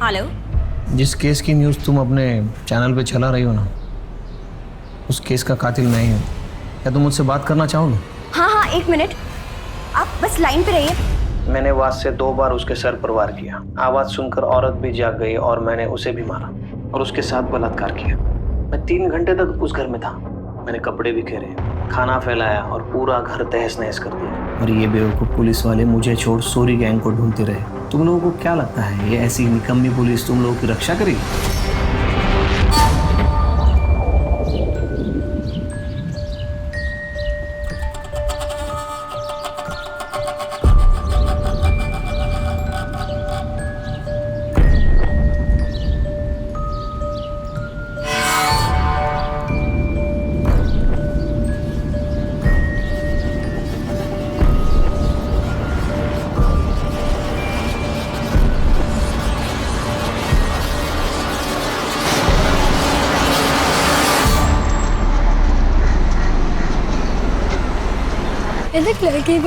Hello. जिस case की news तुम अपने चैनल पे चला रही हो ना, उस केस का कातिल मैं ही हूँ। क्या तुम मुझसे बात करना चाहोगे? हाँ, एक मिनट, आप बस लाइन पे रहिए। मैंने आवाज से 2 बार उसके सर पर वार किया। आवाज सुनकर औरत भी जाग गई और मैंने उसे भी मारा और उसके साथ बलात्कार किया। मैं 3 घंटे तक उस घर में था। मैंने कपड़े बिखेरे, खाना फैलाया और पूरा घर तहस नहस कर दिया। और ये बेवकूफ पुलिस वाले मुझे छोड़ सोरी गैंग को ढूंढते रहे। तुम लोगों को क्या लगता है ये ऐसी निकम्मी पुलिस तुम लोगों की रक्षा करेगी? എന്റെ ലഗേജ്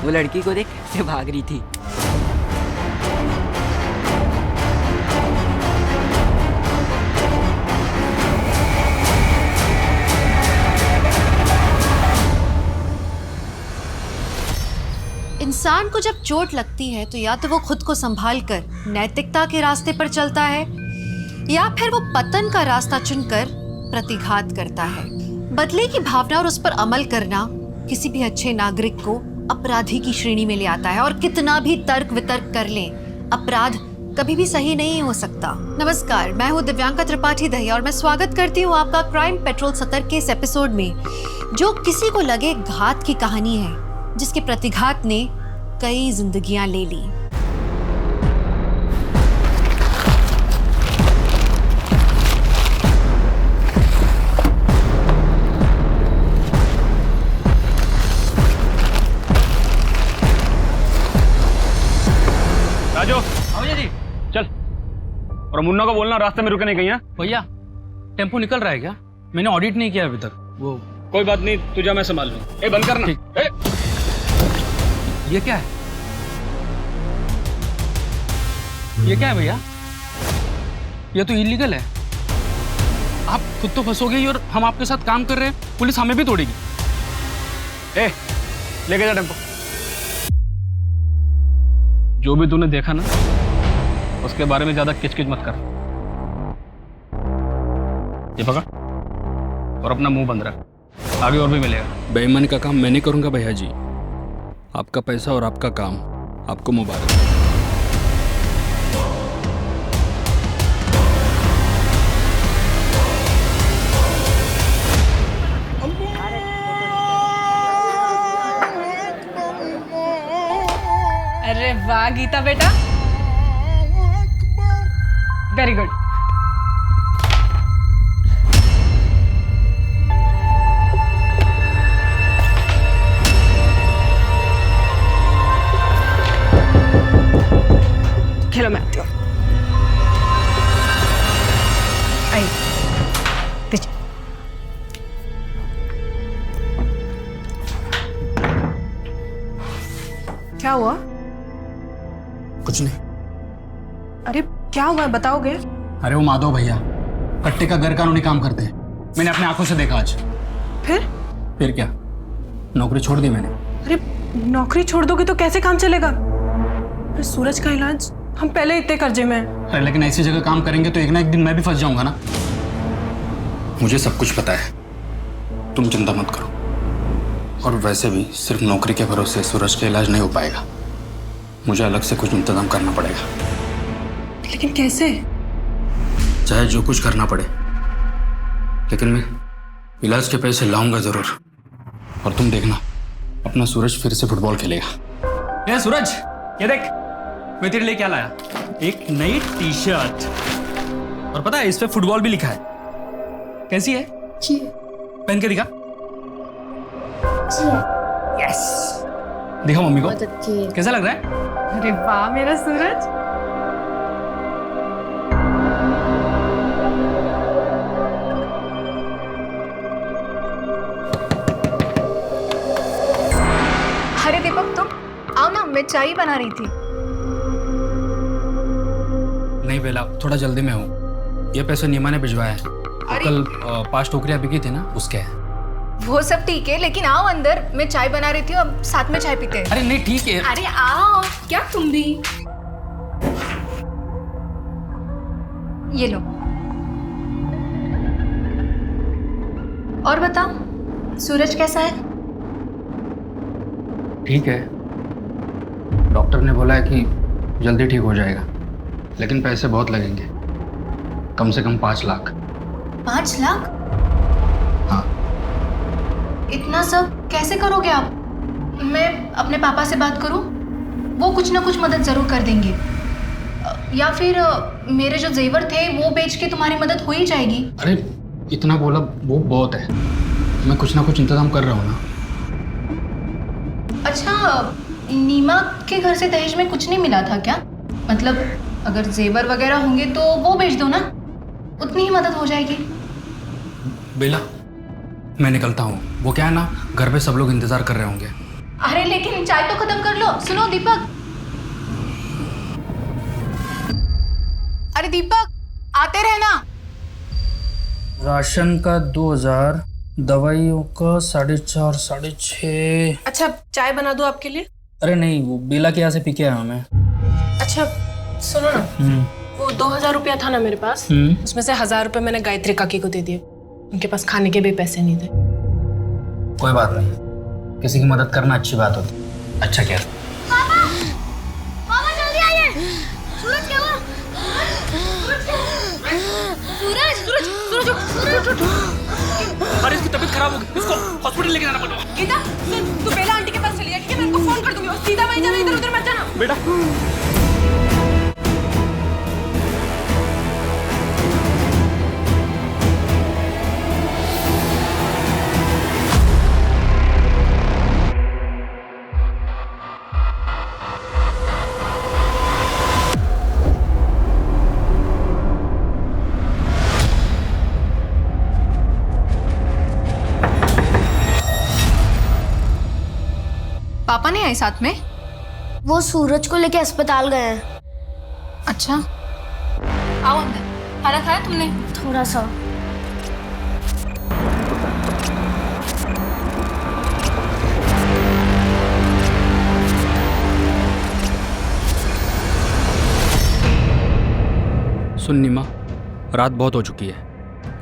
वो लड़की को देख कैसे भाग रही थी। इंसान को जब चोट लगती है तो या तो वो खुद को संभाल कर नैतिकता के रास्ते पर चलता है या फिर वो पतन का रास्ता चुनकर प्रतिघात करता है। बदले की भावना और उस पर अमल करना किसी भी अच्छे नागरिक को अपराधी की श्रेणी में ले आता है। और कितना भी तर्क वितर्क कर लें, अपराध कभी भी सही नहीं हो सकता। नमस्कार, मैं हूँ दिव्यांका त्रिपाठी दहिया और मैं स्वागत करती हूँ आपका क्राइम पेट्रोल 70 के इस एपिसोड में, जो किसी को लगे घात की कहानी है जिसके प्रतिघात ने कई जिंदगियां ले ली। राजू, भैया जी, चल। और मुन्ना को बोलना रास्ते में रुके नहीं कहीं। है भैया टेम्पो निकल रहा है क्या? मैंने ऑडिट नहीं किया अभी तक। वो कोई बात नहीं, तुझे मैं संभाल लूँ। ए बंद करना। ए, ये क्या है? ये क्या है भैया? ये तो इलीगल है। आप खुद तो फंसोगे ही और हम आपके साथ काम कर रहे हैं, पुलिस हमें भी तोड़ेगी। ए, लेके जा टेम्पो। जो भी तूने देखा ना, उसके बारे में ज्यादा किचकिच मत कर। ये पकड़ और अपना मुंह बंद रख, आगे और भी मिलेगा। बेईमानी का काम मैं नहीं करूंगा भैया जी। आपका पैसा और आपका काम, आपको मुबारक। अरे वाह गीता बेटा, वेरी गुड। खेलो, मैं आती हूँ। आई दीजिए। क्या हुआ? कुछ नहीं। अरे क्या हुआ है, बताओगे? अरे वो माधव भैया कट्टे का गैर कानूनी काम करते हैं। मैंने अपने आंखों से देखा आज। फिर क्या, नौकरी छोड़ दी मैंने। अरे नौकरी छोड़ दोगे तो कैसे काम चलेगा? अरे सूरज का इलाज, हम पहले इतने कर्जे में हैं। अरे लेकिन ऐसी जगह काम करेंगे तो एक ना एक दिन मैं भी फंस जाऊंगा ना। मुझे सब कुछ पता है, तुम चिंता मत करो। और वैसे भी सिर्फ नौकरी के भरोसे सूरज का इलाज नहीं हो पाएगा, मुझे अलग से कुछ इंतजाम करना पड़ेगा। लेकिन कैसे? चाहे जो कुछ करना पड़े, लेकिन मैं इलाज के पैसे लाऊंगा जरूर। और तुम देखना, अपना सूरज फिर से फुटबॉल खेलेगा। ये सूरज, ये देख, मैं तेरे लिए क्या लाया, एक नई टी शर्ट। और पता है इस पे फुटबॉल भी लिखा है। कैसी है? पहन के दिखा। यस, दिखा मम्मी को, कैसा लग रहा है? अरे वाह मेरा सूरज। मैं चाय ही बना रही थी। नहीं बेला, थोड़ा जल्दी में हूँ। ये पैसे नीमा ने भिजवाया है। कल 5 टोकरियाँ बिकी थी ना, उसके है। वो सब ठीक है, लेकिन आओ अंदर, मैं चाय बना रही थी, अब साथ में चाय पीते हैं। अरे नहीं, ठीक है। अरे आओ, क्या तुम भी। ये लो। और बताओ, सूरज कैसा है? ठीक है। डॉक्टर ने बोला है कि जल्दी ठीक हो जाएगा, लेकिन पैसे बहुत लगेंगे, कम से कम 5 लाख। 5 लाख? हाँ। इतना सब कैसे करोगे आप? मैं अपने पापा से बात करूं? वो कुछ ना कुछ मदद जरूर कर देंगे। या फिर मेरे जो जेवर थे वो बेच के तुम्हारी मदद हो ही जाएगी। अरे इतना बोला वो बहुत है, मैं कुछ ना कुछ इंतजाम कर रहा हूँ ना। अच्छा, नीमा के घर से दहेज में कुछ नहीं मिला था क्या? मतलब अगर जेवर वगैरह होंगे तो वो बेच दो ना, उतनी ही मदद हो जाएगी। बेला, मैं निकलता हूँ। वो क्या है ना, घर पे सब लोग इंतजार कर रहे होंगे। अरे लेकिन चाय तो खत्म कर लो। सुनो दीपक। अरे दीपक, आते रहना। राशन का 2000, दवाइयों का 4.5, 6.5। अच्छा, चाय बना दूं आपके लिए? अरे नहीं, वो बेला के यहाँ से पी के आया मैं। अच्छा सुनो ना, वो 2000 रुपया था ना मेरे पास, उसमें से 1000 रुपये मैंने गायत्री काकी को दे दिए। उनके पास खाने के भी पैसे नहीं थे। कोई बात नहीं, किसी की मदद करना अच्छी बात होती। अच्छा क्या? मामा जल्दी आइए। सूरज क्या हुआ? सूरज अरे इसकी तबीयत खराब हो गई, इसको हॉस्पिटल लेके जाना पड़ेगा। गीता सुन, तू बेला आंटी के पास चली जा, ठीक है? मैं उनको फोन कर दूंगी, और सीधा वहीं जाना, इधर उधर मत जाना बेटा। पापा नहीं आए साथ में? वो सूरज को लेके अस्पताल गए हैं। अच्छा, आओ अंदर। खाना खाया तुमने? थोड़ा सा। सुन नीमा, रात बहुत हो चुकी है,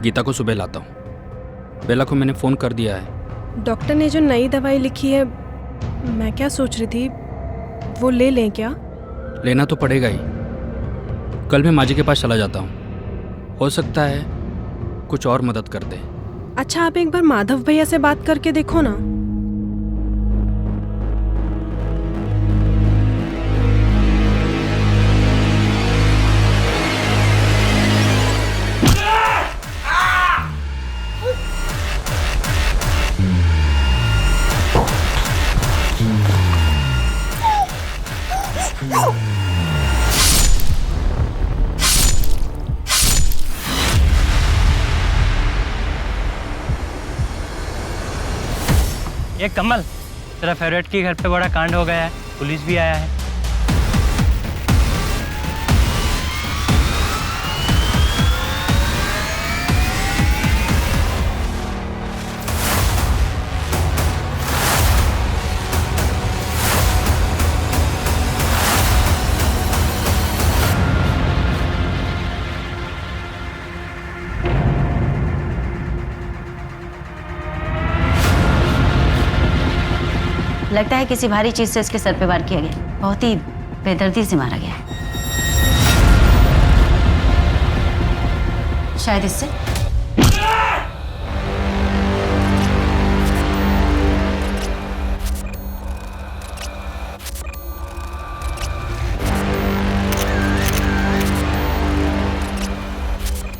गीता को सुबह लाता हूँ। बेला को मैंने फ़ोन कर दिया है। डॉक्टर ने जो नई दवाई लिखी है, मैं क्या सोच रही थी, वो ले लें क्या? लेना तो पड़ेगा ही। कल मैं माजी के पास चला जाता हूँ, हो सकता है कुछ और मदद कर दे। अच्छा, आप एक बार माधव भैया से बात करके देखो ना। ये कमल, तेरा फेवरेट के घर पे बड़ा कांड हो गया है, पुलिस भी आया है। लगता है किसी भारी चीज से इसके सर पे वार किया गया। बहुत ही बेदर्दी से मारा गया है। शायद इससे।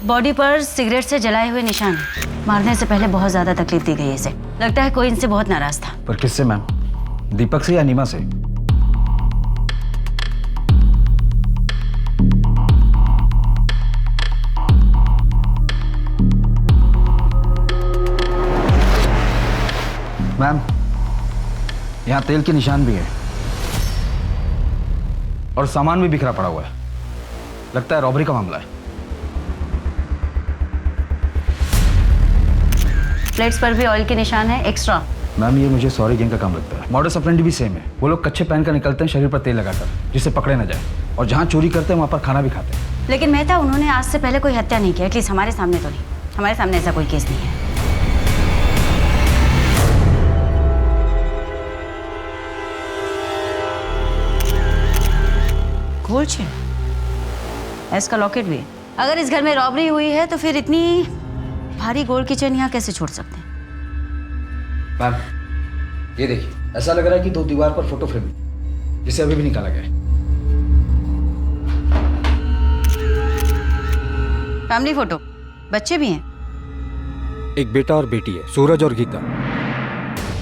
बॉडी पर सिगरेट से जलाए हुए निशान हैं। मारने से पहले बहुत ज्यादा तकलीफ दी गई इसे। लगता है कोई इनसे बहुत नाराज था। पर किससे मैम? दीपक से या नीमा से? मैम, यहाँ तेल के निशान भी है। और सामान भी बिखरा पड़ा हुआ है। लगता है रॉबरी का मामला है। प्लेट्स पर भी ऑयल के निशान है एक्स्ट्रा। मैम ये मुझे सॉरी गैंग का काम लगता है। मॉडस ऑपरेंडी भी सेम है। वो लोग कच्चे पहन कर निकलते हैं शरीर पर तेल लगाकर, जिससे पकड़े न जाए, और जहाँ चोरी करते हैं वहाँ पर खाना भी खाते हैं। लेकिन मेहता, उन्होंने आज से पहले कोई हत्या नहीं की, एटलीस्ट हमारे सामने तो नहीं। हमारे सामने ऐसा कोई केस नहीं है। गोल्ड चेन, एस का लॉकेट भी है। अगर इस घर में रॉबरी हुई है तो फिर इतनी भारी गोल्ड की चेन यहाँ कैसे छोड़ सकते हैं? मैम ये देखिए, ऐसा लग रहा है कि 2 दीवार पर फोटो फ्रेम है, जिसे अभी भी निकाला गया है। फैमिली फोटो, बच्चे भी हैं। एक बेटा और बेटी है, सूरज और गीता।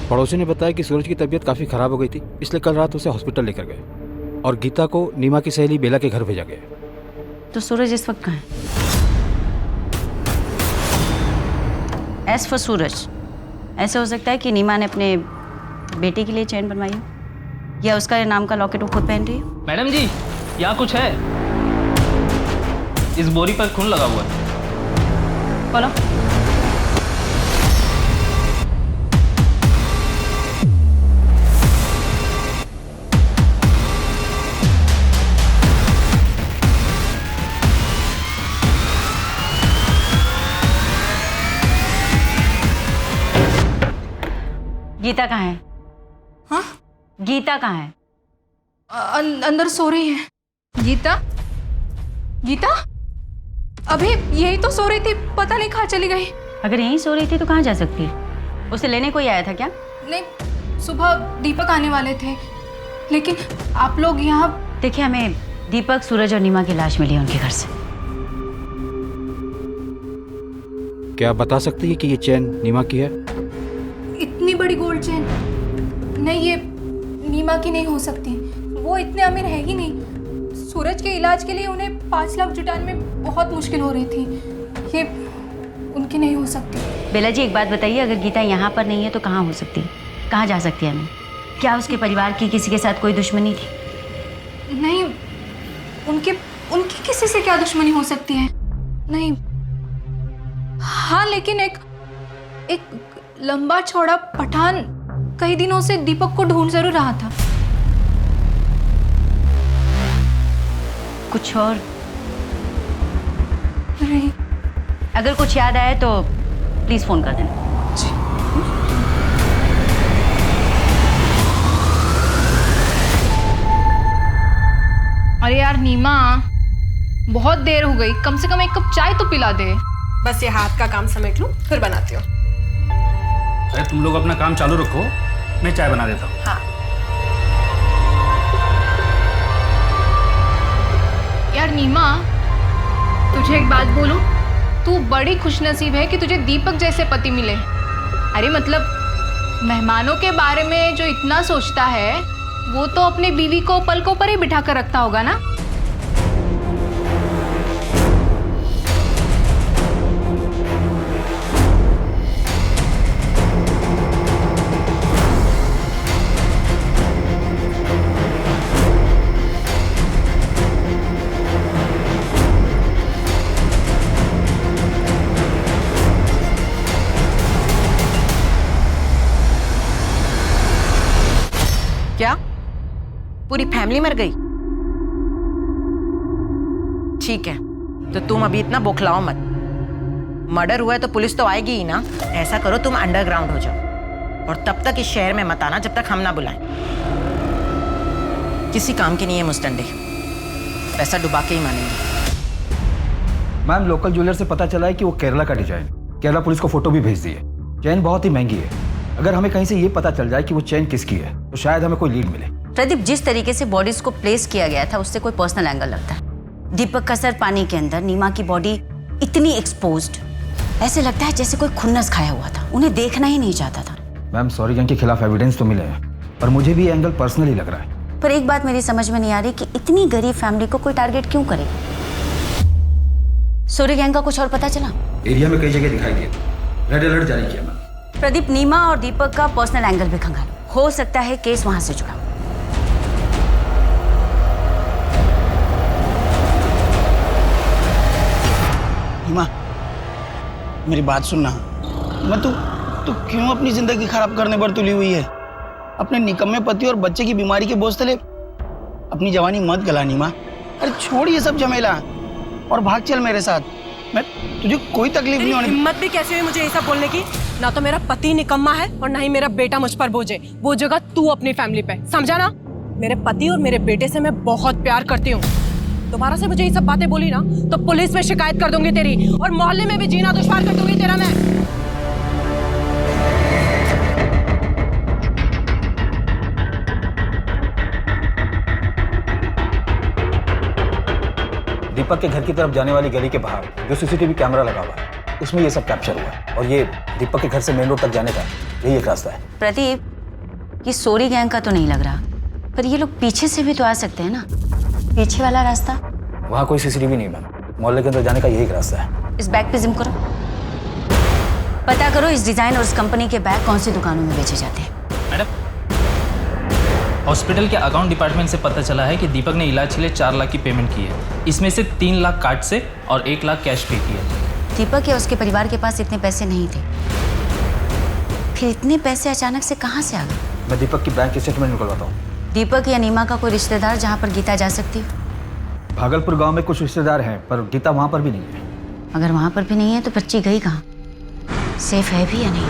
पड़ोसी ने बताया कि सूरज की तबीयत काफ़ी ख़राब हो गई थी, इसलिए कल रात उसे हॉस्पिटल लेकर गए और गीता को नीमा की सहेली बेला के घर भेजा गया। तो सूरज इस वक्त कहाँ है? एस फॉर सूरज, ऐसा हो सकता है कि नीमा ने अपने बेटे के लिए चैन बनवाई हो, या उसका नाम का लॉकेट वो खुद पहन रही हो। मैडम जी, यहाँ कुछ है। इस बोरी पर खून लगा हुआ है। बोलो। गीता कहाँ है? हाँ? गीता कहाँ है? अंदर सो रही है। गीता? गीता? अभी यही तो सो रही थी, पता नहीं कहाँ चली गई। अगर यहीं सो रही थी तो कहाँ जा सकती है? उसे लेने कोई आया था क्या? नहीं, सुबह दीपक आने वाले थे, लेकिन आप लोग यहाँ। देखिए, हमें दीपक, सूरज और नीमा की लाश मिली है उनके घर से। क्या आप बता सकती है कि ये चैन नीमा की है? इतनी बड़ी गोल्ड चेन? नहीं, ये नीमा की नहीं हो सकती। वो इतने अमीर है ही नहीं। सूरज के इलाज के लिए उन्हें 5 लाख जुटाने में बहुत मुश्किल हो रही थी। ये उनकी नहीं हो सकती। बेला जी, एक बात बताइए, अगर गीता यहाँ पर नहीं है तो कहाँ हो सकती है? कहाँ जा सकती है हमें? क्या उसके परिवार की किसी के साथ कोई दुश्मनी थी? नहीं, उनकी किसी से क्या दुश्मनी हो सकती है? नहीं। हाँ, लेकिन एक लंबा चौड़ा पठान कई दिनों से दीपक को ढूंढ जरूर रहा था। कुछ और? नहीं। अगर कुछ याद आए तो प्लीज फोन कर देना। जी। अरे यार नीमा, बहुत देर हो गई, कम से कम 1 कप चाय तो पिला दे। बस ये हाथ का काम समेट लूं, फिर बनाती हूँ। अरे तुम लोग अपना काम चालू रखो, मैं चाय बना देता हूँ। हाँ। यार नीमा, तुझे एक बात बोलूं, तू बड़ी खुशनसीब है कि तुझे दीपक जैसे पति मिले। अरे मतलब मेहमानों के बारे में जो इतना सोचता है, वो तो अपनी बीवी को पलकों पर ही बिठा कर रखता होगा ना। क्या पूरी फैमिली मर गई? ठीक है, तो तुम अभी इतना बौखलाओ मत। मर्डर हुआ है तो पुलिस तो आएगी ही ना। ऐसा करो, तुम अंडरग्राउंड हो जाओ और तब तक इस शहर में मत आना जब तक हम ना बुलाएं। किसी काम के नहीं है मुस्तंडे, पैसा डुबा के ही मानेंगे। मैम, लोकल ज्वेलर से पता चला है कि वो केरला का डिजाइन। केरला पुलिस को फोटो भी भेज दी है। चैन बहुत ही महंगी है। अगर हमें कहीं से ये पता चल जाए कि वो चैन किसकी है तो शायद हमें कोई लीड मिले। प्रदीप, जिस तरीके से बॉडीज को प्लेस किया गया था उससे कोई पर्सनल एंगल लगता है। दीपक का सर पानी के अंदर, नीमा की बॉडी इतनी एक्सपोज्ड, ऐसे लगता है जैसे कोई खुन्नस खाया हुआ था। उन्हें देखना ही नहीं चाहता था। मैम, सॉरी गैंग के खिलाफ एविडेंस तो मिले हैं, पर मुझे भी ये एंगल पर्सनली लग रहा है। पर एक बात मेरी समझ में नहीं आ रही कि इतनी गरीब फैमिली को कोई टारगेट क्यों करे। सूर्य गैंग का कुछ और पता चला? एरिया में कई जगह दिखाई दिए, रेड अलर्ट जारी किया मैम। प्रदीप, नीमा और दीपक का पर्सनल एंगल भी खंगालो, हो सकता है केस वहां से जुड़ा। मेरी बात सुनना। मैं तू क्यों अपनी जिंदगी खराब करने पर तुली हुई है? अपने निकम्मे पति और बच्चे की बीमारी के बोझ तले अपनी जवानी मत गला नीमा। अरे छोड़ ये सब झमेला और भाग चल मेरे साथ। मैं तुझे कोई तकलीफ नहीं होने। हिम्मत भी कैसे हुई मुझे ये सब बोलने की? ना तो मेरा पति निकम्मा है और ना ही मेरा बेटा मुझ पर बोझ है। वो जगह तू अपनी फैमिली पे, समझा ना? मेरे पति और मेरे बेटे से मैं बहुत प्यार करती हूँ। दोबारा से मुझे ये सब बातें बोली ना तो पुलिस में शिकायत कर दूंगी तेरी, और मोहल्ले में भी जीना दुश्वार कर दूंगी तेरा मैं। दीपक के घर की तरफ जाने वाली गली के बाहर जो सीसीटीवी कैमरा लगा हुआ है उसमें ये सब कैप्चर हुआ है, और ये दीपक के घर से मेन रोड तक जाने का यही एक रास्ता है। प्रदीप, ये सोरी गैंग का तो नहीं लग रहा, पर ये लोग पीछे से भी तो आ सकते हैं ना। पीछे वाला रास्ता? वहाँ कोई सीसीटीवी नहीं मैम, मोहल्ले के अंदर जाने का यही एक रास्ता है। इस बैग पे जिम करो, पता करो इस डिजाइन और इस कंपनी के बैग कौन सी दुकानों में बेचे जाते हैं। मैडम, हॉस्पिटल के अकाउंट डिपार्टमेंट से पता चला है कि दीपक ने इलाज के लिए 4 लाख की पेमेंट की है। इसमें से 3 लाख कार्ड से और 1 लाख कैश पे किया। दीपक या उसके परिवार के पास इतने पैसे नहीं थे, फिर इतने पैसे अचानक से कहाँ से आ गए? मैं दीपक की बैंक स्टेटमेंट निकलवाता हूँ। दीपक या नीमा का कोई रिश्तेदार जहाँ पर गीता जा सकती हो? भागलपुर गांव में कुछ रिश्तेदार हैं, पर गीता वहाँ पर भी नहीं है। अगर वहाँ पर भी नहीं है तो बच्ची गई कहाँ? सेफ है भी या नहीं?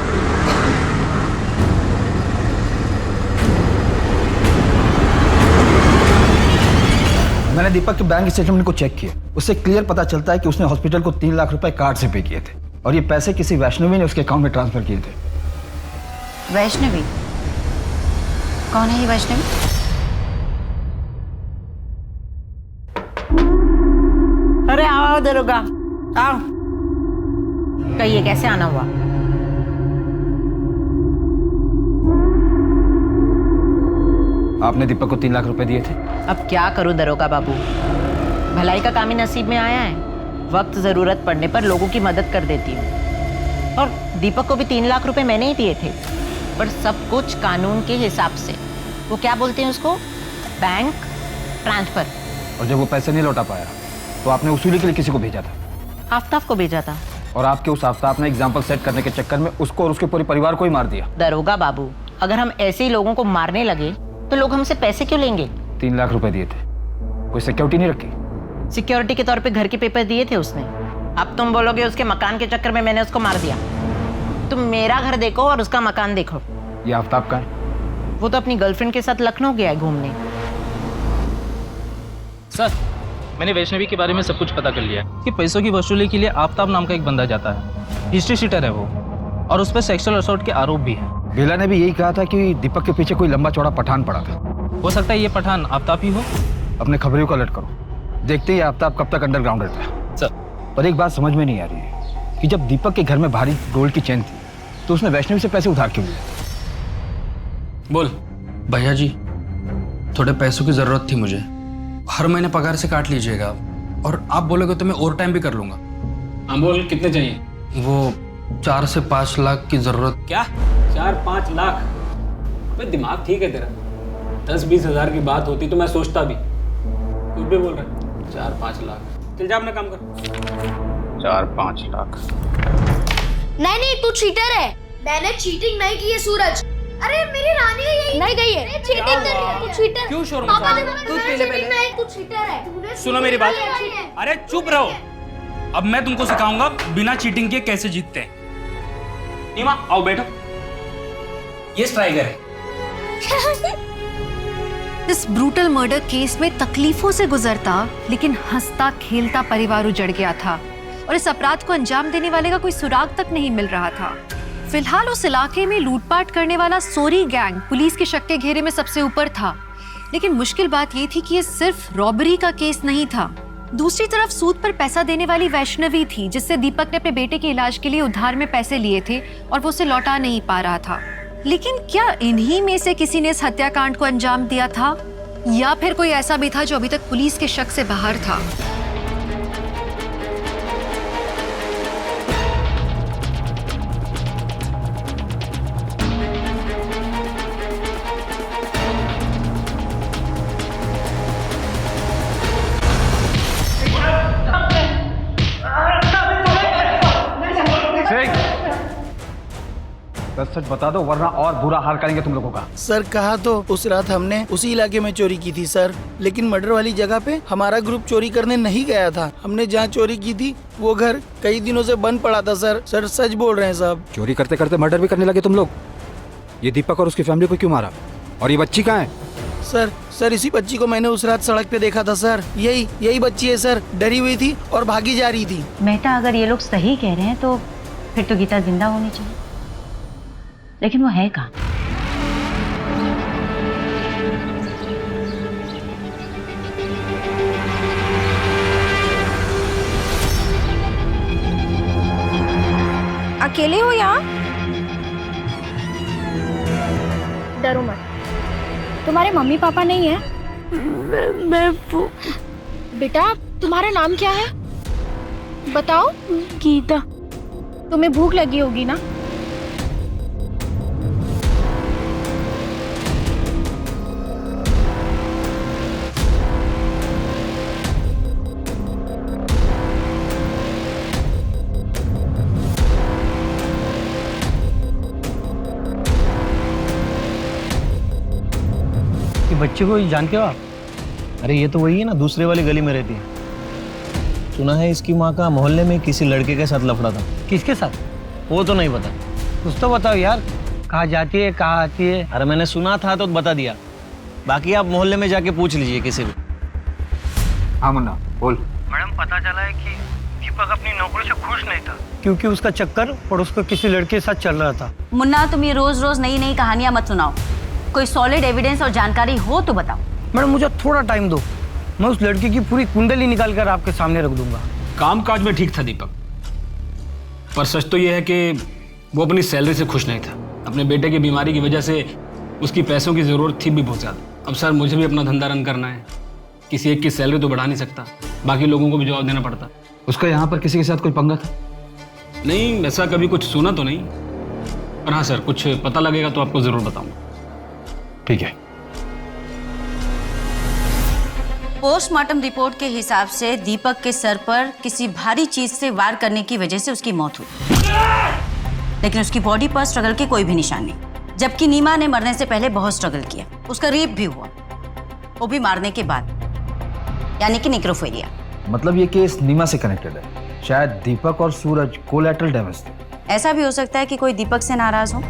मैंने दीपक के बैंक स्टेटमेंट को चेक किया, उससे क्लियर पता चलता है कि उसने हॉस्पिटल को 3 लाख रुपए कार्ड से पे किए थे, और ये पैसे किसी वैष्णवी ने उसके अकाउंट में ट्रांसफर किए थे। वैष्णवी? कौन है ये वैष्णवी? अरे आओ दरोगा, आओ। कहिए कैसे आना हुआ? आपने दीपक को 3 लाख रुपए दिए थे। अब क्या करूं दरोगा बाबू, भलाई का काम ही नसीब में आया है। वक्त जरूरत पड़ने पर लोगों की मदद कर देती हूँ, और दीपक को भी 3 लाख रुपए मैंने ही दिए थे, पर सब कुछ कानून के हिसाब से। वो क्या बोलते हैं उसको, बैंक ट्रांसफर। और जब वो पैसे नहीं लौटा पाया तो आपने वसूली के लिए किसी को भेजा था? आफ्ताब को भेजा था। और आपके उस आफ्ताब ने एग्जाम्पल सेट करने के चक्कर में उसको और उसके पूरे परिवार को ही मार दिया। दरोगा बाबू, अगर हम ऐसे ही लोगों को मारने लगे तो लोग हमसे पैसे क्यों लेंगे? 3 लाख रुपए दिए थे, कोई सिक्योरिटी नहीं रखी? सिक्योरिटी के तौर पे घर के पेपर दिए थे उसने। अब तुम बोलोगे उसके मकान के चक्कर में मैंने उसको मार दिया। तुम मेरा घर देखो और उसका मकान देखो। ये आफ्ताब का है? वो तो अपनी गर्लफ्रेंड के साथ लखनऊ गया है घूमने। सर, मैंने वैष्णवी के बारे में सब कुछ पता कर लिया है कि पैसों की वसूली के लिए आफ्ताब नाम का एक बंदा जाता है। हिस्ट्री शीटर है वो, और उस पर सेक्सुअल असॉल्ट के आरोप भी है। बेला ने भी यही कहा था कि दीपक के पीछे कोई लंबा चौड़ा पठान पड़ा था। हो सकता है ये पठान आफ्ताब ही हो। अपने खबरियों को अलर्ट करो, देखते ही आफ्ताब कब तक अंडरग्राउंड रहता है। सर, पर एक बात समझ में नहीं आ रही है कि जब दीपक के घर में भारी गोल्ड की चेन थी तो उसने वैष्णवी से पैसे उधार क्यों लिए? बोल भैया जी, थोड़े पैसों की जरूरत थी मुझे, हर महीने पगार से काट लीजिएगा, और आप बोलोगे तो मैं ओवर टाइम भी कर लूंगा। हाँ बोल, कितने चाहिए? वो 4 से 5 लाख की जरूरत। क्या 4-5 लाख? भाई दिमाग ठीक है तेरा? 10-20 हज़ार की बात होती तो मैं सोचता भी। कुछ भी बोल रहा है? 4-5 लाख। चल जा अपना काम कर। 4-5 लाख? नहीं, तू चीटर है। मैंने चीटिंग नहीं की है सूरज। अरे मेरी रानी है यही नहीं गई है। चीटिंग कर रही है तू, चीटर। क्यों शोर पापा मचा? ने तू पहले तू चीटर है। सुनो मेरी बात। अरे चुप रहो। अब मैं तुमको सिखाऊंगा बिना चीटिंग के कैसे जीतते हैं। नीमा आओ बैठो। ये स्ट्राइकर है। इस ब्रूटल मर्डर केस में तकलीफों से गुजरता लेकिन हंसता खेलता परिवार उजड़ गया था, और इस अपराध को अंजाम देने वाले का कोई सुराग तक नहीं मिल रहा था। फिलहाल उस इलाके में लूटपाट करने वाला सोरी गैंग पुलिस के शक के घेरे में सबसे ऊपर था, लेकिन मुश्किल बात ये थी कि ये सिर्फ रॉबरी का केस नहीं था। दूसरी तरफ सूद पर पैसा देने वाली वैष्णवी थी, जिससे दीपक ने अपने बेटे के इलाज के लिए उधार में पैसे लिए थे और वो उसे लौटा नहीं पा रहा था। लेकिन क्या इन्हीं में से किसी ने इस हत्याकांड को अंजाम दिया था, या फिर कोई ऐसा भी था जो अभी तक पुलिस के शक से बाहर था? सच सच बता दो वरना और बुरा हाल करेंगे तुम लोगों का। सर कहा तो उस रात हमने उसी इलाके में चोरी की थी सर, लेकिन मर्डर वाली जगह पे हमारा ग्रुप चोरी करने नहीं गया था। हमने जहाँ चोरी की थी वो घर कई दिनों से बंद पड़ा था सर। सर सच बोल रहे हैं साहब। चोरी करते करते मर्डर भी करने लगे तुम लोग। ये दीपक और उसकी फैमिली को क्यों मारा? और ये बच्ची कहाँ है? सर इसी बच्ची को मैंने उस रात सड़क पे देखा था सर। यही बच्ची है सर, डरी हुई थी और भागी जा रही थी। मेहता, अगर ये लोग सही कह रहे हैं तो फिर तो गीता जिंदा होनी चाहिए, लेकिन वो है कहाँ? अकेले हो यहाँ? डरो मत, तुम्हारे मम्मी पापा नहीं है? मैं बेटा, तुम्हारा नाम क्या है बताओ? गीता। तुम्हें भूख लगी होगी ना? कि बच्चे को जानते हो आप? अरे ये तो वही है ना, दूसरे वाली गली में रहती है। सुना है इसकी माँ का मोहल्ले में किसी लड़के के साथ लफड़ा था। किसके साथ? वो तो नहीं पता। कुछ तो बताओ यार, कहाँ जाती है कहाँ आती है? अरे मैंने सुना था तो बता दिया, बाकी आप मोहल्ले में जाके पूछ लीजिए किसी भी। हाँ मुन्ना बोल। मैडम, पता चला है कि दीपक अपनी नौकरी से खुश नहीं था क्योंकि उसका चक्कर पड़ोस को किसी लड़के के साथ चल रहा था। मुन्ना, तुम ये रोज रोज नई नई कहानियां मत सुनाओ। कोई सॉलिड एविडेंस और जानकारी हो तो बताओ। मैडम, मुझे थोड़ा टाइम दो, मैं उस लड़की की पूरी कुंडली निकाल कर आपके सामने रख दूंगा। कामकाज में ठीक था दीपक, पर सच तो यह है कि वो अपनी सैलरी से खुश नहीं था। अपने बेटे की बीमारी की वजह से उसकी पैसों की ज़रूरत थी भी बहुत ज़्यादा। अब सर, मुझे भी अपना धंधा रन करना है, किसी एक की सैलरी तो बढ़ा नहीं सकता, बाकी लोगों को भी जवाब देना पड़ता। उसका यहाँ पर किसी के साथ कोई पंगा था? नहीं, ऐसा कभी कुछ सुना तो नहीं, पर हाँ सर, कुछ पता लगेगा तो आपको ज़रूर बताऊँगा। ठीक है। पोस्टमार्टम रिपोर्ट के हिसाब से दीपक के सर पर किसी भारी चीज से वार करने की वजह से उसकी मौत हुई, लेकिन उसकी बॉडी पर स्ट्रगल के कोई भी निशान नहीं। जबकि नीमा ने मरने से पहले बहुत स्ट्रगल किया, उसका रेप भी हुआ, वो भी मारने के बाद, यानी कि नेक्रोफिलिया। मतलब ये केस नीमा से कनेक्टेड है। शायद दीपक और सूरज कोलैटरल डैमेज थे। ऐसा भी हो सकता है कि कोई दीपक से नाराज हो,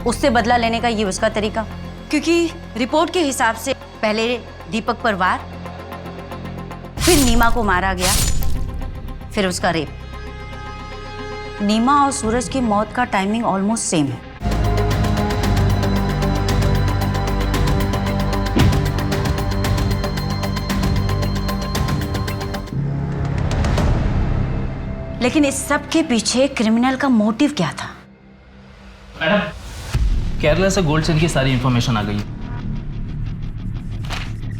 उससे बदला लेने का ये उसका तरीका, क्योंकि रिपोर्ट के हिसाब से पहले दीपक पर वार, फिर नीमा को मारा गया, फिर उसका रेप। नीमा और सूरज की मौत का टाइमिंग ऑलमोस्ट सेम है। लेकिन इस सब के पीछे क्रिमिनल का मोटिव क्या था? मैडम, केरला से गोल्ड चेन की सारी इंफॉर्मेशन आ गई।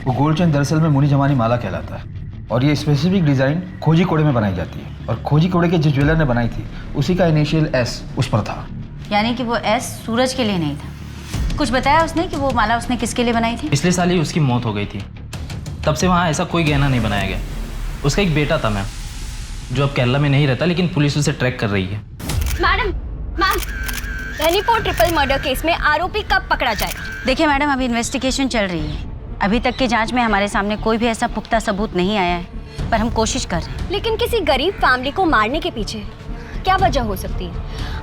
वो गोल्ड चेन दरअसल में मुनी जमानी माला कहलाता है और ये स्पेसिफिक डिजाइन खोजी कोड़े में बनाई जाती है और खोजी कोड़े के जिस ज्वेलर ने बनाई थी उसी का इनिशियल एस उस पर था। यानी कि वो एस सूरज के लिए नहीं था। कुछ बताया उसने कि वो माला उसने किसके लिए बनाई थी? पिछले साल ही उसकी मौत हो गई थी, तब से वहाँ ऐसा कोई गहना नहीं बनाया गया। उसका एक बेटा था मैम, जो अब केरला में नहीं रहता, लेकिन पुलिस उसे ट्रैक कर रही है। Ma'am, Dhanipur triple murder case में आरोपी कब पकड़ा जाएगा? देखिए मैडम, अभी इन्वेस्टिगेशन चल रही है। अभी तक की जांच में हमारे सामने कोई भी ऐसा पुख्ता सबूत नहीं आया है, पर हम कोशिश कर रहे हैं। लेकिन किसी गरीब फैमिली को मारने के पीछे क्या वजह हो सकती है?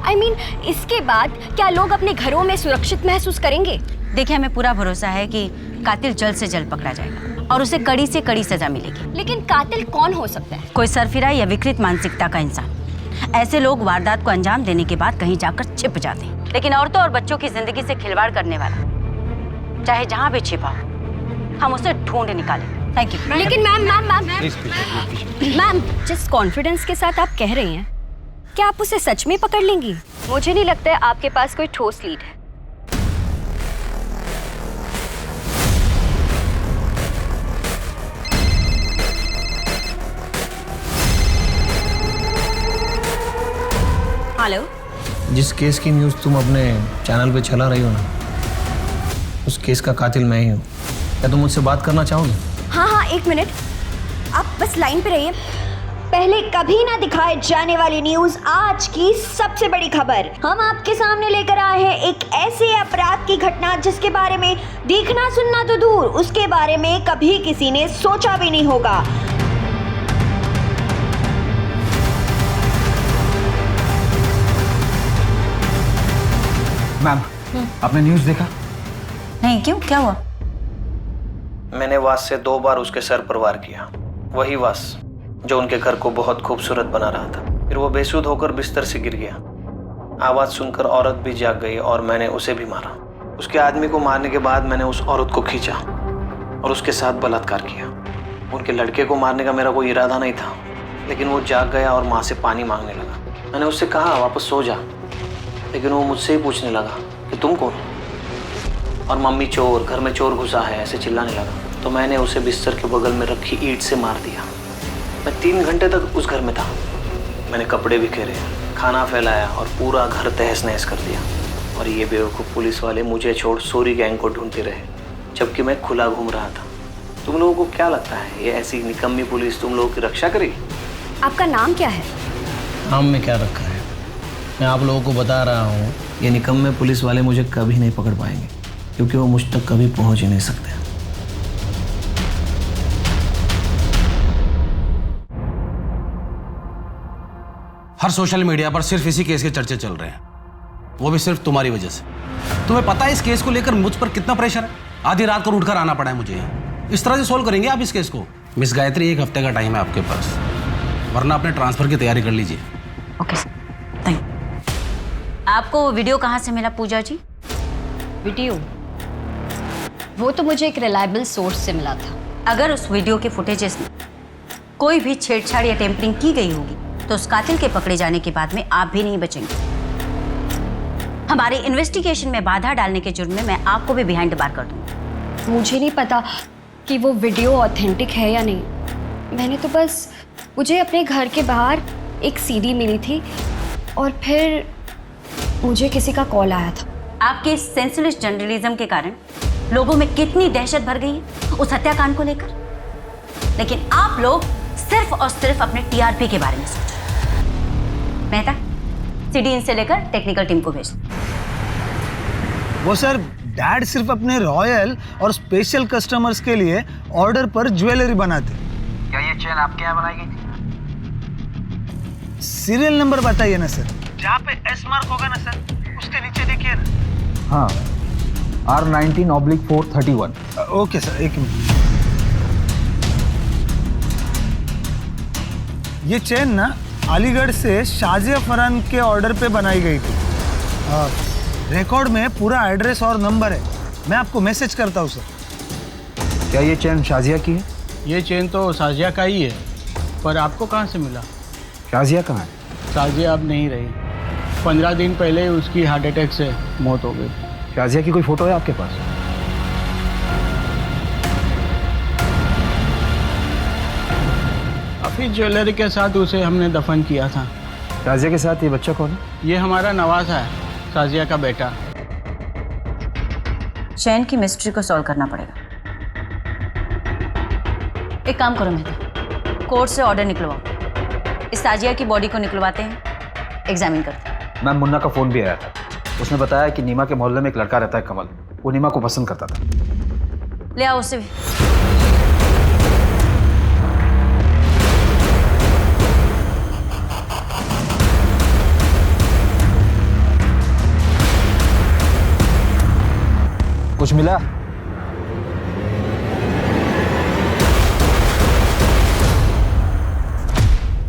I mean, इसके बाद क्या लोग अपने घरों में सुरक्षित महसूस करेंगे? देखिए, हमें पूरा भरोसा है कि कातिल जल्द से जल्द पकड़ा जाएगा और उसे कड़ी से कड़ी सजा मिलेगी। लेकिन कातिल कौन हो सकता है? कोई सरफिरा या विकृत मानसिकता का इंसान। ऐसे लोग वारदात को अंजाम देने के बाद कहीं जाकर छिप जाते हैं, लेकिन औरतों और बच्चों की जिंदगी से खिलवाड़ करने वाला चाहे जहां भी छिपा हो, हम उसे ढूंढ निकालें। Thank you. लेकिन मैम, जिस कॉन्फिडेंस के साथ आप कह रही हैं, क्या आप उसे सच में पकड़ लेंगी? मुझे नहीं लगता है आपके पास कोई ठोस लीड है। हेलो, जिस केस की न्यूज़ तुम अपने चैनल पे चला रही हो ना, उस केस का कातिल मैं ही हूँ। क्या तुम मुझसे बात करना चाहोगे? हाँ, एक मिनट, आप बस लाइन पे रहिए। पहले कभी ना दिखाए जाने वाली न्यूज, आज की सबसे बड़ी खबर हम आपके सामने लेकर आए हैं। एक ऐसे अपराध की घटना जिसके बारे में देखना सुनना तो दूर, उसके बारे में कभी किसी ने सोचा भी नहीं होगा। मैम, आपने न्यूज़ देखा? नहीं, क्यों, क्या हुआ? मैंने वास से 2 बार उसके सर पर वार किया। वही वास जो उनके घर को बहुत खूबसूरत बना रहा था। फिर वो बेसुध होकर बिस्तर से गिर गया। आवाज़ सुनकर औरत भी जाग गई और मैंने उसे भी मारा। उसके आदमी को मारने के बाद मैंने उस औरत को खींचा और उसके साथ बलात्कार किया। उनके लड़के को मारने का मेरा कोई इरादा नहीं था, लेकिन वो जाग गया और माँ से पानी मांगने लगा। मैंने उससे कहा वापस सो जा, लेकिन वो मुझसे ही पूछने लगा कि तुम कौन हो, और मम्मी चोर, घर में चोर घुसा है, ऐसे चिल्लाने लगा। तो मैंने उसे बिस्तर के बगल में रखी ईंट से मार दिया। मैं 3 घंटे तक उस घर में था। मैंने कपड़े बिखेरे, खाना फैलाया और पूरा घर तहस नहस कर दिया। और ये बेवकूफ़ पुलिस वाले मुझे छोड़ सोरी गैंग को ढूंढते रहे, जबकि मैं खुला घूम रहा था। तुम लोगों को क्या लगता है ये ऐसी निकम्मी पुलिस तुम लोगों की रक्षा करेगी? आपका नाम क्या है? नाम में क्या रखा है, मैं आप लोगों को बता रहा हूँ, ये निकम्मे पुलिस वाले मुझे कभी नहीं पकड़ पाएंगे, क्योंकि वो मुझ तक कभी पहुँच ही नहीं सकते। हर सोशल मीडिया पर सिर्फ इसी केस के चर्चे चल रहे हैं, वो भी सिर्फ तुम्हारी वजह से। तुम्हें पता है इस केस को लेकर मुझ पर कितना प्रेशर है? आधी रात को उठकर आना पड़ा है मुझे यहाँ। इस तरह से सोल्व करेंगे आप इस केस को? मिस गायत्री, 1 हफ्ते का टाइम है आपके पास, वरना अपने ट्रांसफर की तैयारी कर लीजिए। Okay sir, thank you. आपको वो वीडियो कहाँ से मिला पूजा जी? वीडियो वो तो मुझे एक रिलायबल सोर्स से मिला था। अगर उस वीडियो के फुटेजेस में कोई भी छेड़छाड़ या टेम्परिंग की गई होगी तो उस कातिल के पकड़े जाने के बाद में आप भी नहीं बचेंगे। हमारे इन्वेस्टिगेशन में बाधा डालने के जुर्म में मैं आपको भी बिहाइंड द बार कर दूंगी। मुझे नहीं पता कि वो वीडियो ऑथेंटिक है या नहीं। मैंने तो बस, मुझे अपने घर के बाहर एक सीडी मिली थी और फिर मुझे किसी का कॉल आया था। आपके सेंसलेस जर्नलिज्म के कारण लोगों में कितनी दहशत भर गई है उस हत्याकांड को लेकर, लेकिन आप लोग सिर्फ और सिर्फ अपने टीआरपी के बारे में सोचो। मेहता, सीडी इन से लेकर टेक्निकल टीम को भेज। वो सर, डैड सिर्फ अपने रॉयल और स्पेशल कस्टमर्स के लिए ऑर्डर पर ज्वेलरी बनाते। क्या ये चेन आपके यहाँ बनाई गई थी? सीरियल नंबर बताइए ना सर। जहाँ पे एस मार्क होगा ना सर, उसके नीचे देखिए ना। हाँ, R19/431। ओके सर, एक मिनट। ये चेन ना अलीगढ़ से शाजिया फरहान के ऑर्डर पे बनाई गई थी। रिकॉर्ड में पूरा एड्रेस और नंबर है, मैं आपको मैसेज करता हूँ सर। क्या ये चेन शाजिया की है? ये चेन तो शाजिया का ही है, पर आपको कहाँ से मिला? शाजिया कहाँ है? शाजिया अब नहीं रही। 15 दिन पहले ही उसकी हार्ट अटैक से मौत हो गई। शाजिया की कोई फोटो है आपके पास? काफ़ी ज्वेलरी के साथ उसे हमने दफन किया था। शाजिया के साथ ये बच्चा कौन है? ये हमारा नवाज है, शाजिया का बेटा। चैन की मिस्ट्री को सॉल्व करना पड़ेगा। एक काम करो मेहता, कोर्ट से ऑर्डर निकलवाओ, इस ताजिया की बॉडी को निकलवाते हैं, एग्जामिन करते हैं। मैम, मुन्ना का फोन भी आया था। उसने बताया कि नीमा के मोहल्ले में एक लड़का रहता है कमल, वो नीमा को पसंद करता था। ले आओ उसे भी। कुछ मिला?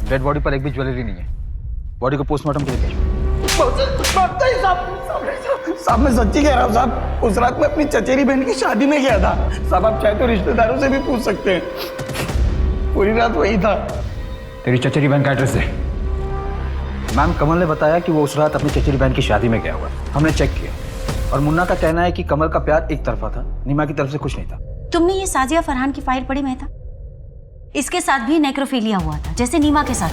डेड बॉडी पर एक भी ज्वेलरी नहीं है। बॉडी को पोस्टमार्टम के लिए भेजो। साहब, मैं सच्ची कह रहा हूँ साहब। उस रात में अपनी चचेरी बहन की शादी में गया था साहब। आप चाहे तो रिश्तेदारों से भी पूछ सकते हैं, पूरी रात वही था। तेरी चचेरी बहन का एड्रेस दे। मैम, कमल ने बताया कि वो उस रात अपनी चचेरी बहन की शादी में गया हुआ। हमने चेक किया और मुन्ना का कहना है कि कमल का प्यार एक तरफा था, नीमा की तरफ से कुछ नहीं था। तुमने ये साजिया फरहान की फाइल पढ़ी मेहता? इसके साथ भी नेक्रोफिलिया हुआ था जैसे नीमा के साथ,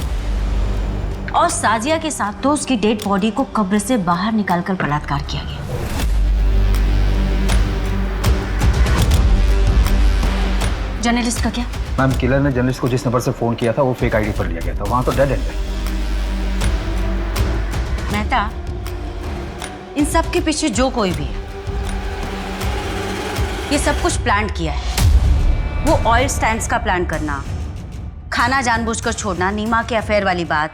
और साजिया के साथ तो उसकी डेड बॉडी को कब्र से बाहर निकालकर बलात्कार किया गया। जर्नलिस्ट का क्या? मैम किलर ने जर्नलिस्ट को जिस नंबर से फोन किया था वो फेक आईडी पर लिया गया था, वहां तो डेड एंड है। मेहता, इन सब के पीछे जो कोई भी है, ये सब कुछ प्लान किया है। वो ऑयल स्टैंड्स का प्लान करना, खाना जानबूझकर छोड़ना, नीमा के अफेयर वाली बात,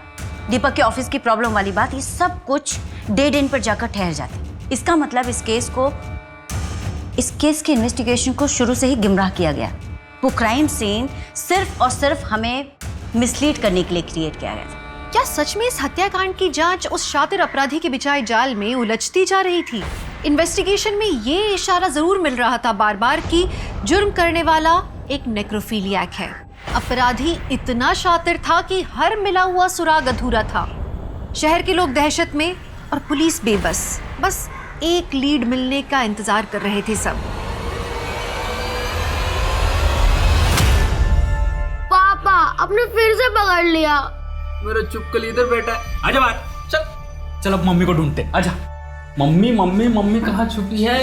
दीपक के ऑफिस की प्रॉब्लम वाली बात, ये सब कुछ डेड एंड पर जाकर ठहर जाती। इसका मतलब इस केस के इन्वेस्टिगेशन को शुरू से ही गुमराह किया गया। वो क्राइम सीन सिर्फ और सिर्फ हमें मिसलीड करने के लिए क्रिएट किया गया था। क्या सच में इस हत्याकांड की जांच उस शातिर अपराधी के बिछाए जाल में उलझती जा रही थी? इन्वेस्टिगेशन में ये इशारा जरूर मिल रहा था बार बार कि जुर्म करने वाला एक नेक्रोफिलियक है। अपराधी इतना शातिर था कि हर मिला हुआ सुराग अधूरा था। शहर के लोग दहशत में और पुलिस बेबस, बस एक लीड मिलने का इंतजार कर रहे थे सब। पापा आपने फिर से पकड़ लिया। मेरा चुपकल इधर बैठा है, आजा बाहर। चल चल अब मम्मी को ढूंढते, आजा। मम्मी मम्मी मम्मी कहाँ छुपी है?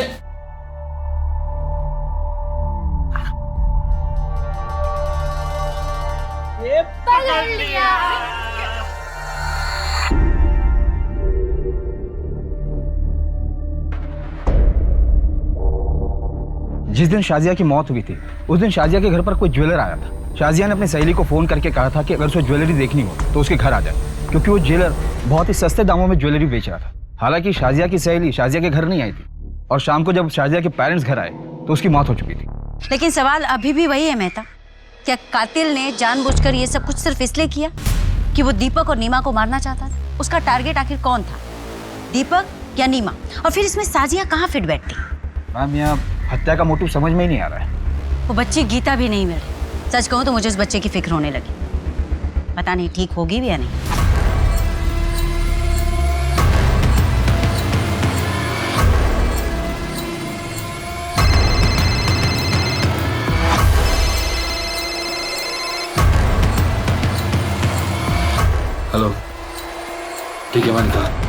ये पकड़ लिया। जिस दिन शाजिया की मौत हुई थी उस दिन शाजिया के घर पर कोई ज्वेलर आया था। शाजिया ने अपनी सहेली को फोन करके कहा था कि अगर उसे ज्वेलरी देखनी हो तो उसके घर आ जाए, क्योंकि वो ज्वेलर बहुत ही सस्ते दामों में ज्वेलरी बेच रहा था। हालांकि शाजिया की सहेली शाजिया के घर नहीं आई थी और शाम को जब शाजिया के पेरेंट्स घर आए तो उसकी मौत हो चुकी थी। लेकिन सवाल अभी भी वही है मेहता, क्या कातिल ने जानबूझकर ये सब कुछ सिर्फ इसलिए किया कि वो दीपक और नीमा को मारना चाहता था? उसका टारगेट आखिर कौन था, दीपक या नीमा? और फिर इसमें साजिया कहाँ फिट बैठती? मैम यहाँ हत्या का मोटिव समझ में ही नहीं आ रहा है। वो बच्ची गीता भी नहीं मिल रही। सच कहूँ तो मुझे उस बच्चे की फिक्र होने लगी। पता नहीं ठीक होगी भी या नहीं। हेलो, ठीक है मैंने कहा।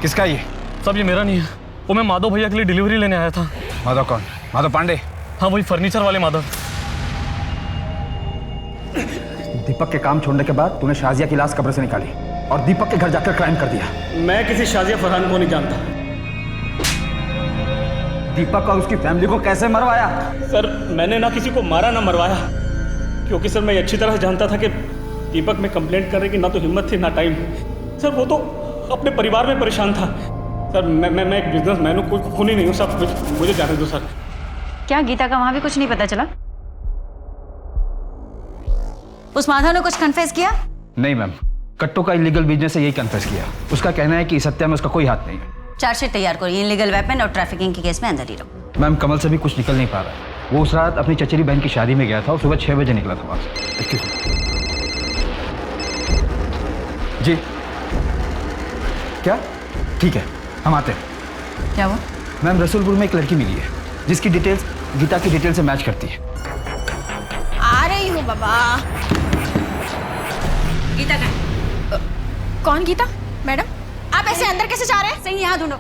किसका ये? सब ये मेरा नहीं है, वो मैं माधव भैया के लिए डिलीवरी लेने आया था। माधव कौन? माधव पांडे? हाँ वही फर्नीचर वाले माधव। दीपक के काम छोड़ने के बाद तूने शाजिया की लाश कब्र से निकाली और दीपक के घर जाकर क्राइम कर दिया। मैं किसी शाजिया फरहान को नहीं जानता। दीपक और उसकी फैमिली को कैसे मरवाया? सर मैंने ना किसी को मारा ना मरवाया, क्योंकि सर मैं अच्छी तरह जानता था कि दीपक में कंप्लेंट करने की ना तो हिम्मत थी ना टाइम। सर वो तो अपने परिवार में परेशान था। सर मैं एक बिजनेसमैन हूँ, कोई खून ही नहीं हूँ। सब मुझे जाने दो सर। क्या गीता का वहां भी कुछ नहीं पता चला? उस माधव ने कुछ कन्फेस किया? नहीं मैम, कट्टो का इलीगल बिजनेस से यही कन्फेस किया। उसका कहना है कि इस हत्या में उसका कोई हाथ नहीं है। चार्जशीट तैयार करो, इलीगल वेपन और ट्रैफिकिंग के केस में अंदर ही रहो। मैम कमल से भी कुछ निकल नहीं पा रहा है। वो उस रात अपनी चचेरी बहन की शादी में गया था और सुबह 6 बजे निकला था वहां से। जी क्या? ठीक है हम आते हैं। क्या वो? मैम रसूलपुर में एक लड़की मिली है जिसकी डिटेल्स गीता की डिटेल से मैच करती है। आ रही हूँ बाबा। गीता का? कौन गीता? मैडम आप ऐसे अंदर कैसे जा रहे हैं? सही यहाँ ढूंढो।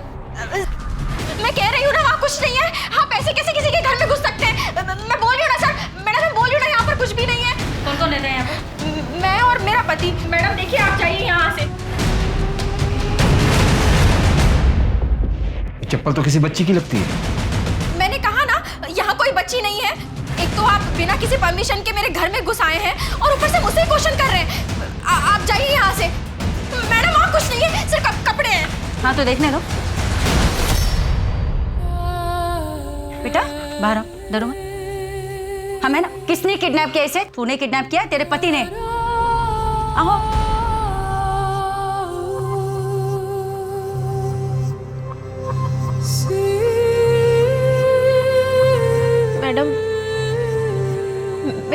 मैं कह रही हूँ ना वहाँ कुछ नहीं है। आप ऐसे कैसे किसी के घर में घुस सकते हैं? मैं बोल रही हूँ ना सर, मैडम मैं बोल रही हूँ ना यहाँ पर कुछ भी नहीं है। कौन कौन रहते हैं यहाँ पे? मैं और मेरा पति। मैडम देखिए आप जाइए यहाँ से। चप्पल तो किसी बच्ची की लगती है। मैंने कहा ना यहाँ कोई बच्ची नहीं है। एक तो आप बिना किसी परमिशन के मेरे घर में घुस आए हैं और ऊपर से मुझसे क्वेश्चन कर रहे हैं। आप जाइए यहाँ से। मैडम वहाँ कुछ नहीं है, सिर्फ कपड़े हैं। हाँ तो देखने दो। बेटा बाहर आओ, डरो मत। हमें ना किसने किडनैप किया इसे? तूने किडनैप किया? तेरे पति ने? आओ।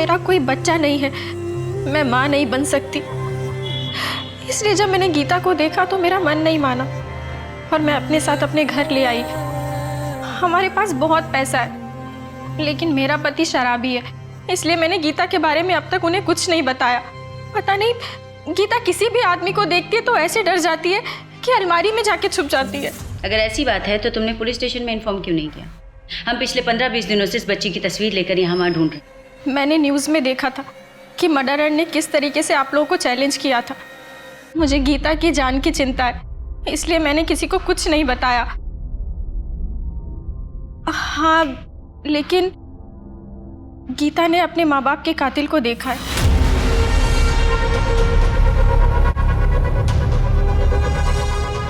मेरा कोई बच्चा नहीं है, मैं माँ नहीं बन सकती। इसलिए जब मैंने गीता को देखा तो मेरा मन नहीं माना और मैं अपने साथ अपने घर ले आई। हमारे पास बहुत पैसा है, लेकिन मेरा पति शराबी है, इसलिए मैंने गीता के बारे में अब तक उन्हें कुछ नहीं बताया। पता नहीं गीता किसी भी आदमी को देखती है तो ऐसे डर जाती है कि अलमारी में जाके छुप जाती है। अगर ऐसी बात है तो तुमने पुलिस स्टेशन में इन्फॉर्म क्यों नहीं किया? हम पिछले 15-20 दिनों से इस बच्ची की तस्वीर लेकर यहाँ वहाँ ढूंढ रहे। मैंने न्यूज़ में देखा था कि मर्डरर ने किस तरीके से आप लोगों को चैलेंज किया था। मुझे गीता की जान की चिंता है, इसलिए मैंने किसी को कुछ नहीं बताया। हाँ, लेकिन गीता ने अपने माँ बाप के कातिल को देखा है।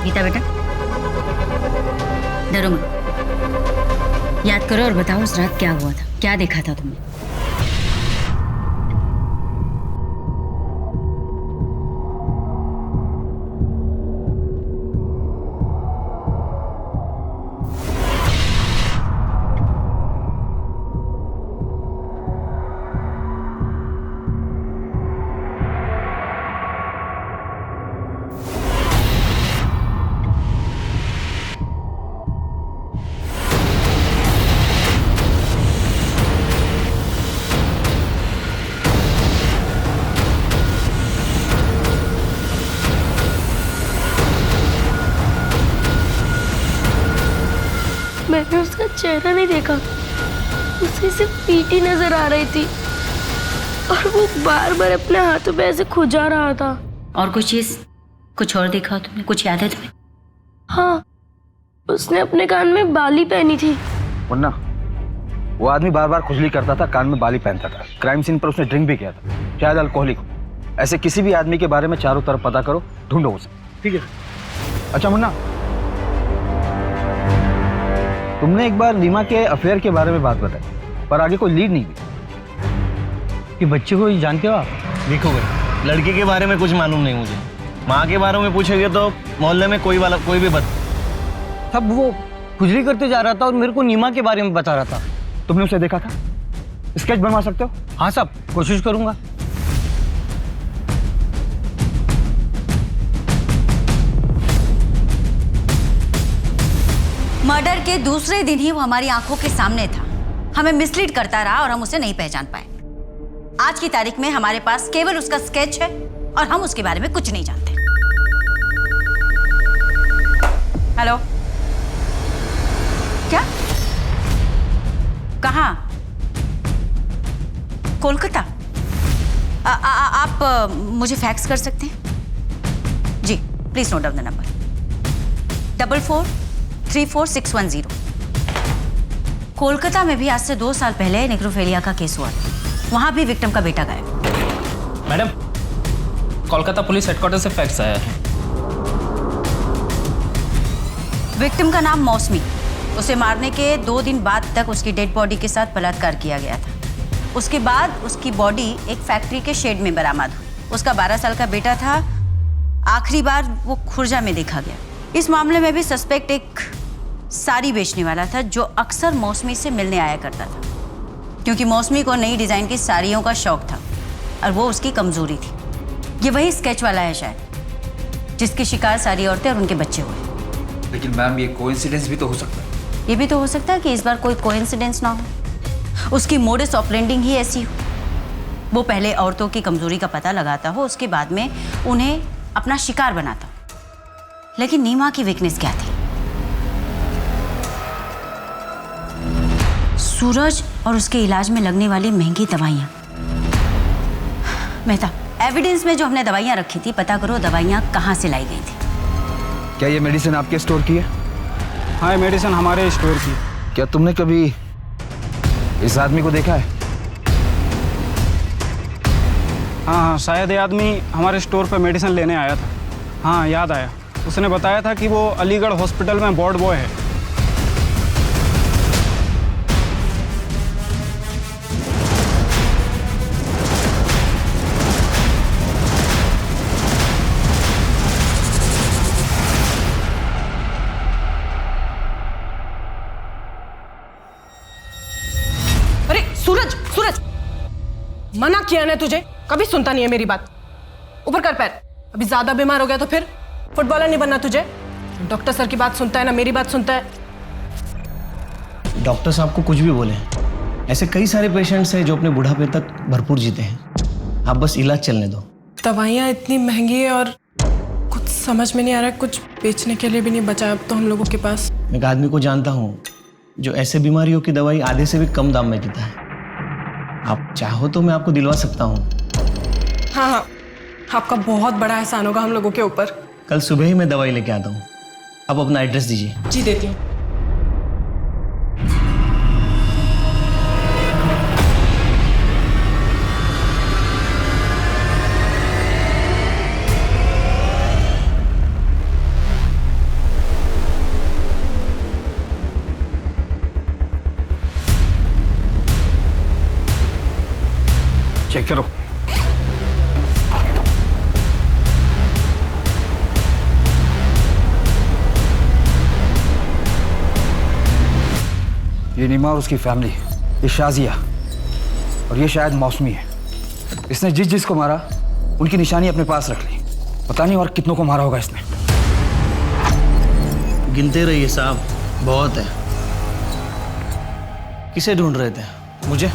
गीता बेटा, डरो मत, याद करो और बताओ उस रात क्या हुआ था, क्या देखा था तुमने? मैंने उसका चेहरा नहीं देखा, उसे सिर्फ पीठी नजर आ रही थी और वो बार बार अपने हाथों पे ऐसे खुजा रहा था। और कुछ चीज, कुछ और देखा तुमने? कुछ याद है तुम्हें? हाँ, उसने अपने कान में बाली पहनी थी। मुन्ना, वो आदमी बार बार खुजली करता था, कान में बाली पहनता था। क्राइम सीन पर उसने ड्रिंक भी किया था, शायद अल्कोहलिक हो। ऐसे किसी भी आदमी के बारे में चारों तरफ पता करो, ढूंढो उसे, ठीक है? अच्छा मुन्ना, तुमने एक बार नीमा के अफेयर के बारे में बात बताई, पर आगे कोई लीड नहीं दी। कि बच्चे को जानते हो आप? देखो भाई, लड़के के बारे में कुछ मालूम नहीं मुझे। माँ के बारे में पूछेंगे तो मोहल्ले में कोई भी तब वो खुजली करते जा रहा था और मेरे को नीमा के बारे में बता रहा था। तुमने उसे देखा था? स्केच बनवा सकते हो? हाँ साहब, कोशिश करूंगा। मर्डर के दूसरे दिन ही वो हमारी आंखों के सामने था, हमें मिसलीड करता रहा और हम उसे नहीं पहचान पाए। आज की तारीख में हमारे पास केवल उसका स्केच है और हम उसके बारे में कुछ नहीं जानते। हेलो, क्या? कहाँ? कोलकाता? आप मुझे फैक्स कर सकते हैं? जी, please note down the number 44344610। Kolkata में भी आज से 2 साल पहले नेक्रोफेलिया का केस हुआ था, वहां भी विक्टिम का बेटा गायब। मैडम, कोलकाता पुलिस हेडक्वार्टर से फैक्स आया है। विक्टिम का नाम मौसमी। उसे मारने के 2 दिन बाद तक उसकी डेड बॉडी के साथ बलात्कार किया गया था। उसके बाद उसकी बॉडी एक फैक्ट्री के शेड में बरामद हुई। उसका 12 साल का बेटा था। आखिरी बार वो खुर्जा में देखा गया। इस मामले में भी सस्पेक्ट एक साड़ी बेचने वाला था जो अक्सर मौसमी से मिलने आया करता था, क्योंकि मौसमी को नई डिजाइन की साड़ियों का शौक था और वो उसकी कमजोरी थी। ये वही स्केच वाला है शायद, जिसकी शिकार सारी औरतें और उनके बच्चे हुए। लेकिन मैम, ये कोइंसिडेंस भी तो हो सकता है। ये भी तो हो सकता है कि इस बार कोई कोइंसिडेंस ना हो, उसकी मोडस ऑपरेंडिंग ही ऐसी हो। वो पहले औरतों की कमजोरी का पता लगाता हो, उसके बाद में उन्हें अपना शिकार बनाता हो। लेकिन नीमा की वीकनेस क्या थी? सूरज और उसके इलाज में लगने वाली महंगी दवाइयाँ। मेहता, एविडेंस में जो हमने दवाइयाँ रखी थी, पता करो दवाइयाँ कहाँ से लाई गई थी। क्या ये मेडिसिन आपके स्टोर की है? हाँ, मेडिसिन हमारे स्टोर की। क्या तुमने कभी इस आदमी को देखा है? हाँ, शायद ये आदमी हमारे स्टोर पे मेडिसिन लेने आया था। हाँ, याद आया। उसने बताया था कि वो अलीगढ़ हॉस्पिटल में वार्ड बॉय है। अरे सूरज, सूरज, मना किया ना तुझे, कभी सुनता नहीं है मेरी बात। ऊपर कर पैर। अभी ज्यादा बीमार हो गया तो फिर फुटबॉलर नहीं बनना तुझे। डॉक्टर सर की बात सुनता है ना मेरी बात सुनता है। डॉक्टर साहब को कुछ भी बोले, ऐसे कई सारे पेशेंट्स हैं जो अपने बुढ़ापे तक भरपूर जीते हैं। आप बस इलाज चलने दो। दवाइयाँ इतनी महंगी है और कुछ समझ में नहीं आ रहा है, कुछ बेचने के लिए भी नहीं बचा अब तो हम लोगों के पास। मैं एक आदमी को जानता हूँ जो ऐसे बीमारियों की दवाई आधे से भी कम दाम में देता है। आप चाहो तो मैं आपको दिलवा सकता हूँ। हाँ हाँ, आपका बहुत बड़ा एहसान होगा हम लोगों के ऊपर। कल सुबह ही मैं दवाई लेके आता हूँ। आप अपना एड्रेस दीजिए। जी देती हूँ। चेक करो। ये नीमा और उसकी फैमिली, ये शाजिया और ये शायद मौसमी है। इसने जिस जिसको मारा उनकी निशानी अपने पास रख ली। पता नहीं और कितनों को मारा होगा इसने। गिनते रहिए साहब, बहुत है। किसे ढूंढ रहे थे? मुझे?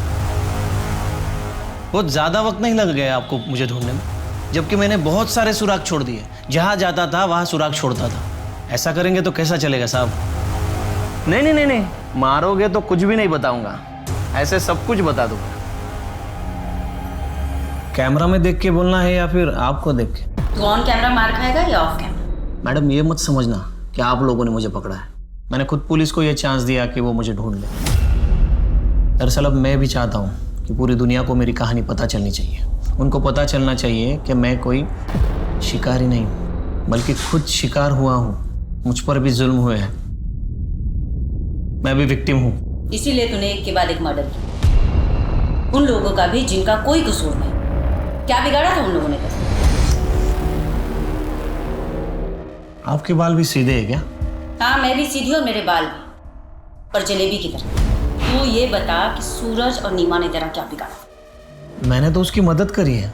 बहुत ज्यादा वक्त नहीं लग गया आपको मुझे ढूंढने में, जबकि मैंने बहुत सारे सुराग छोड़ दिए। जहां जाता था वहां सुराग छोड़ता था। ऐसा करेंगे तो कैसा चलेगा साहब? नहीं नहीं नहीं नहीं, मारोगे तो कुछ भी नहीं बताऊंगा, ऐसे सब कुछ बता दूंगा। कैमरा में देख के बोलना है या फिर आपको देख के? तू ऑन कैमरा मार खाएगा या ऑफ कैमरा? मैडम ये मत समझना कि आप लोगों ने मुझे पकड़ा है। मैंने खुद पुलिस को ये चांस दिया कि वो मुझे ढूंढ ले। दरअसल अब मैं भी चाहता हूँ कि पूरी दुनिया को मेरी कहानी पता चलनी चाहिए। उनको पता चलना चाहिए कि मैं कोई शिकारी नहीं हूँ, बल्कि खुद शिकार हुआ हूँ। मुझ पर भी जुल्म हुए हैं, मैं भी विक्टिम हूँ। इसीलिए तूने एक के बाद एक मर्डर किया, उन लोगों का भी जिनका कोई कसूर नहीं। क्या बिगाड़ा था उन लोगों ने? आपके बाल भी सीधे हैं क्या? हाँ, मैं भी सीधी और मेरे बाल भी, पर जलेबी की तरह। तू ये बता कि सूरज और नीमा ने तेरा क्या बिगाड़ा? मैंने तो उसकी मदद करी है।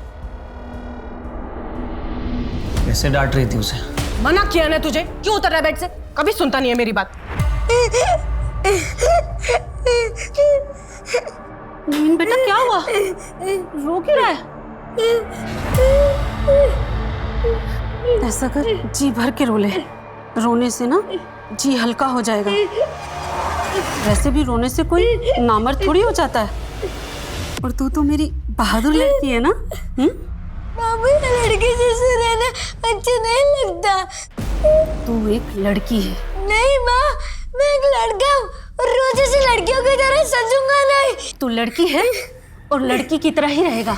कैसे डांट रही थी उसे? मना किया ना तुझे, क्यों उतर रहा है बेड से? कभी सुनता नहीं है मेरी बात। नवीन बेटा क्या हुआ? रो क्यों रहा है? ऐसा कर, जी भर के रो ले। रोने से ना जी हल्का हो जाएगा। वैसे भी रोने से कोई नामर्द थोड़ी हो जाता है। और तू तो मेरी बहादुर लड़की है ना? मामू, लड़की जैसे रहना अच्छा नहीं लगता। तू एक लड़की है। नहीं माँ, मैं एक लड़का हूँ और रोज ऐसे लड़कियों की तरह सजूंगा नहीं। तू लड़की है और लड़की की तरह ही रहेगा,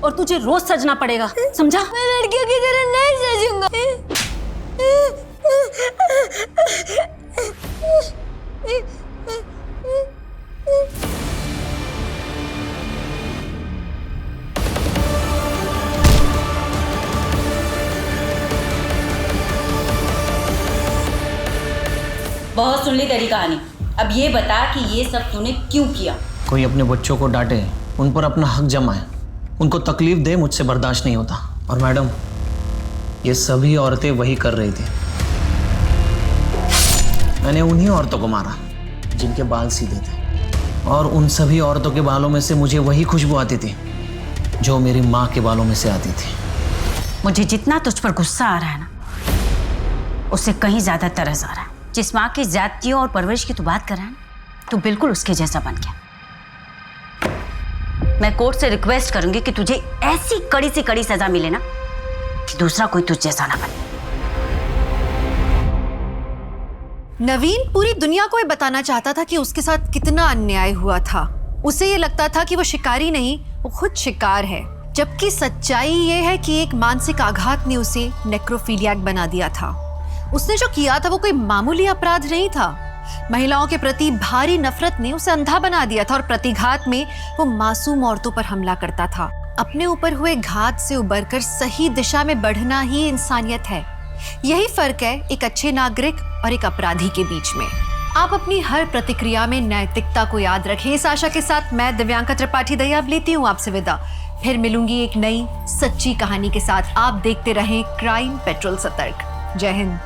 और तुझे रोज सजना पड़ेगा, समझा? मैं लड़कियों की तरह नहीं सजूंगा। बहुत सुन ली तेरी कहानी, अब ये बता कि ये सब तूने क्यों किया? कोई अपने बच्चों को डांटे, उन पर अपना हक जमाए, उनको तकलीफ दे, मुझसे बर्दाश्त नहीं होता। और मैडम, ये सभी औरतें वही कर रही थी। मैंने उन्हीं औरतों को मारा जिनके बाल सीधे थे, और उन सभी औरतों के बालों में से मुझे वही खुशबू आती थी जो मेरी माँ के बालों में से आती थी। मुझे जितना तुझ पर गुस्सा आ रहा है ना, उससे कहीं ज्यादा तरस आ रहा है। जिस माँ की जातियों और परवरिश की तू बात कर रहा है ना, तू बिल्कुल उसके जैसा बन गया। मैं कोर्ट से रिक्वेस्ट करूंगी कि तुझे ऐसी कड़ी से कड़ी सजा मिले ना कि दूसरा कोई तुझ जैसा ना बने। नवीन पूरी दुनिया को ये बताना चाहता था कि उसके साथ कितना अन्याय हुआ था। उसे ये लगता था कि वो शिकारी नहीं, वो खुद शिकार है। जबकि सच्चाई ये है कि एक मानसिक आघात ने उसे नेक्रोफिलियाक बना दिया था। उसने जो किया था वो कोई मामूली अपराध नहीं था। महिलाओं के प्रति भारी नफरत ने उसे अंधा बना दिया था, और प्रतिघात में वो मासूम औरतों पर हमला करता था। अपने ऊपर हुए घात से उबरकर सही दिशा में बढ़ना ही इंसानियत है। यही फर्क है एक अच्छे नागरिक और एक अपराधी के बीच में। आप अपनी हर प्रतिक्रिया में नैतिकता को याद रखें। इस आशा के साथ मैं दिव्यांका त्रिपाठी दया अब लेती हूँ आपसे विदा। फिर मिलूंगी एक नई सच्ची कहानी के साथ। आप देखते रहें क्राइम पेट्रोल सतर्क। जय हिंद।